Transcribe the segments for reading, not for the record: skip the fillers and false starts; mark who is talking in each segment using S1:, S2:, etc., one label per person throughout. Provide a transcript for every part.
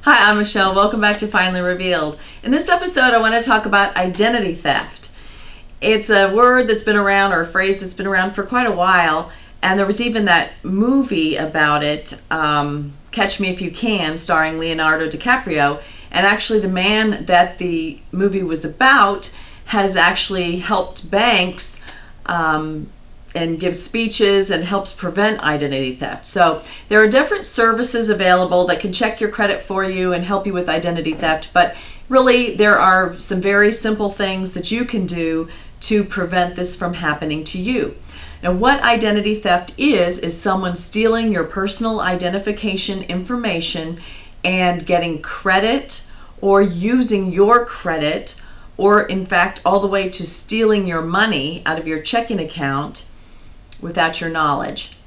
S1: Hi, I'm Michelle. Welcome back to Finally Revealed. In this episode, I want to talk about identity theft. It's a word that's been around, or a phrase that's been around for quite a while, and there was even that movie about it, Catch Me If You Can, starring Leonardo DiCaprio. And actually, the man that the movie was about has actually helped banks and gives speeches and helps prevent identity theft. So there are different services available that can check your credit for you and help you with identity theft, but really there are some very simple things that you can do to prevent this from happening to you. Now, what identity theft is someone stealing your personal identification information and getting credit or using your credit, or in fact all the way to stealing your money out of your checking account without your knowledge.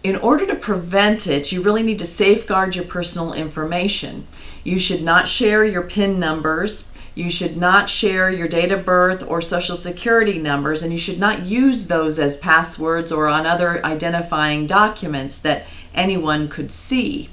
S1: In order to prevent it, you really need to safeguard your personal information. You should not share your PIN numbers. You should not share your date of birth or social security numbers, and you should not use those as passwords or on other identifying documents that anyone could see.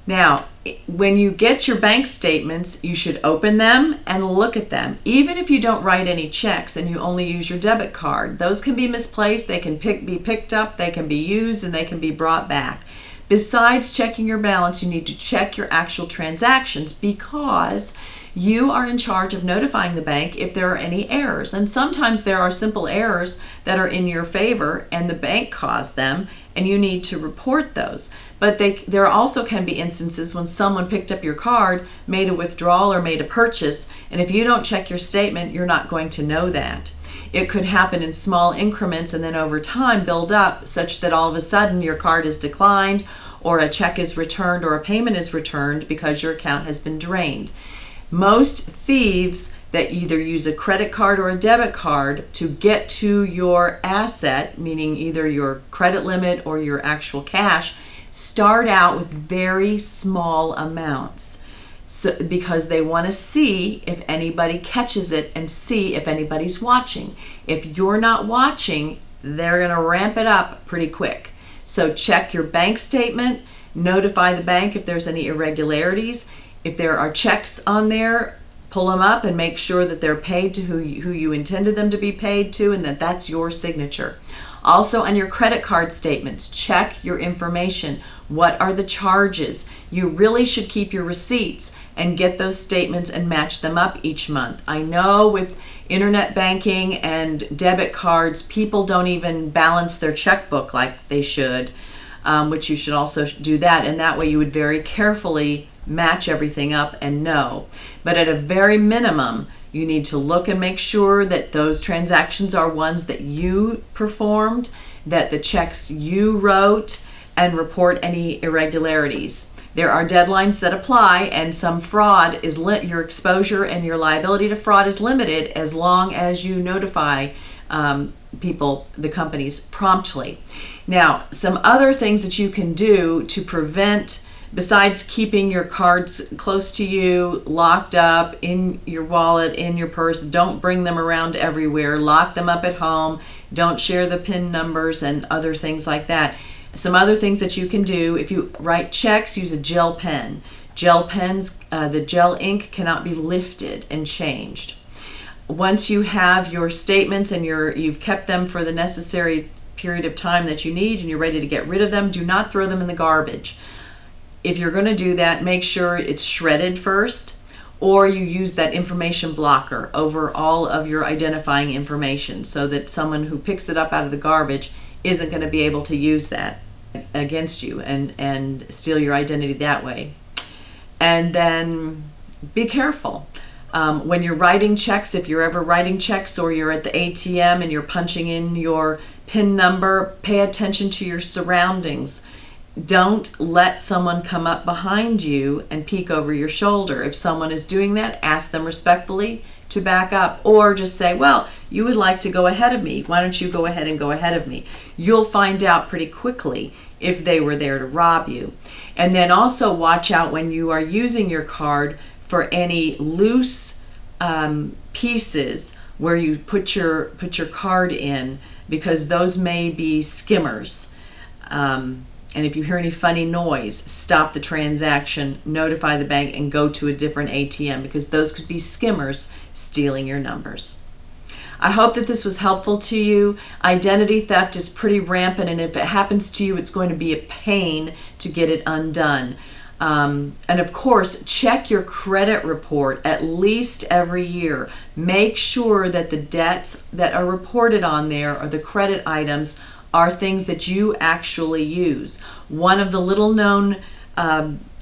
S1: Now, when you get your bank statements, you should open them and look at them. Even if you don't write any checks and you only use your debit card, those can be misplaced, they can be picked up, they can be used, and they can be brought back. Besides checking your balance, you need to check your actual transactions, because you are in charge of notifying the bank if there are any errors. And sometimes there are simple errors that are in your favor and the bank caused them, and you need to report those. But there also can be instances when someone picked up your card, made a withdrawal, or made a purchase, and if you don't check your statement, you're not going to know that. It could happen in small increments and then over time build up such that all of a sudden your card is declined, or a check is returned, or a payment is returned because your account has been drained. Most thieves that either use a credit card or a debit card to get to your asset, meaning either your credit limit or your actual cash, start out with very small amounts, because they want to see if anybody catches it and see if anybody's watching. If you're not watching, they're going to ramp it up pretty quick. So check your bank statement, notify the bank if there's any irregularities. If there are checks on there, pull them up and make sure that they're paid to who you intended them to be paid to, and that that's your signature. Also, on your credit card statements, check your information. What are the charges? You really should keep your receipts and get those statements and match them up each month. I know with internet banking and debit cards, people don't even balance their checkbook like they should, which you should also do that, and that way you would very carefully match everything up and know. But at a very minimum, you need to look and make sure that those transactions are ones that you performed, that the checks you wrote, and report any irregularities. There are deadlines that apply, and some fraud is your exposure and your liability to fraud is limited as long as you notify people, the companies, promptly. Now, some other things that you can do to prevent, besides keeping your cards close to you, locked up in your wallet, in your purse, don't bring them around everywhere, lock them up at home, don't share the PIN numbers and other things like that. Some other things that you can do: if you write checks, use a gel pen. Gel pens, the gel ink cannot be lifted and changed. Once you have your statements and you've kept them for the necessary period of time that you need and you're ready to get rid of them, do not throw them in the garbage. If you're going to do that, make sure it's shredded first, or you use that information blocker over all of your identifying information so that someone who picks it up out of the garbage isn't going to be able to use that against you and steal your identity that way. And then be careful. When you're writing checks, if you're ever writing checks or you're at the ATM and you're punching in your PIN number, pay attention to your surroundings. Don't let someone come up behind you and peek over your shoulder. If someone is doing that, ask them respectfully to back up, or just say, well, you would like to go ahead of me. Why don't you go ahead and go ahead of me? You'll find out pretty quickly if they were there to rob you. And then also watch out when you are using your card for any loose pieces where you put your card in, because those may be skimmers. And if you hear any funny noise, stop the transaction, notify the bank, and go to a different ATM, because those could be skimmers stealing your numbers. I hope that this was helpful to you. Identity theft is pretty rampant, and if it happens to you, it's going to be a pain to get it undone. And of course, check your credit report at least every year. Make sure that the debts that are reported on there, or the credit items, are things that you actually use. One of the little known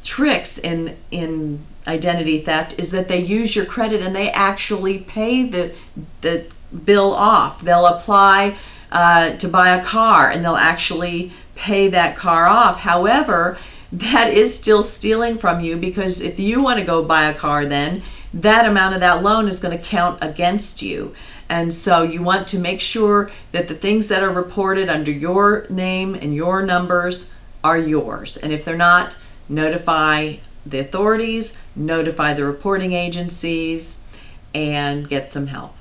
S1: tricks in identity theft is that they use your credit and they actually pay the bill off. They'll apply to buy a car and they'll actually pay that car off. However, that is still stealing from you, because if you want to go buy a car, then that amount of that loan is going to count against you. And so you want to make sure that the things that are reported under your name and your numbers are yours. And if they're not, notify the authorities, notify the reporting agencies, and get some help.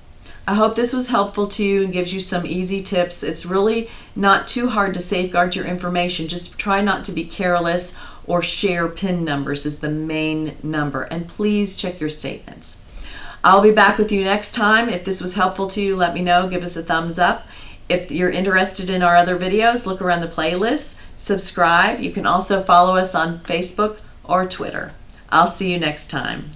S1: I hope this was helpful to you and gives you some easy tips. It's really not too hard to safeguard your information. Just try not to be careless or share PIN numbers is the main number. And please check your statements. I'll be back with you next time. If this was helpful to you, let me know. Give us a thumbs up. If you're interested in our other videos, look around the playlist, subscribe. You can also follow us on Facebook or Twitter. I'll see you next time.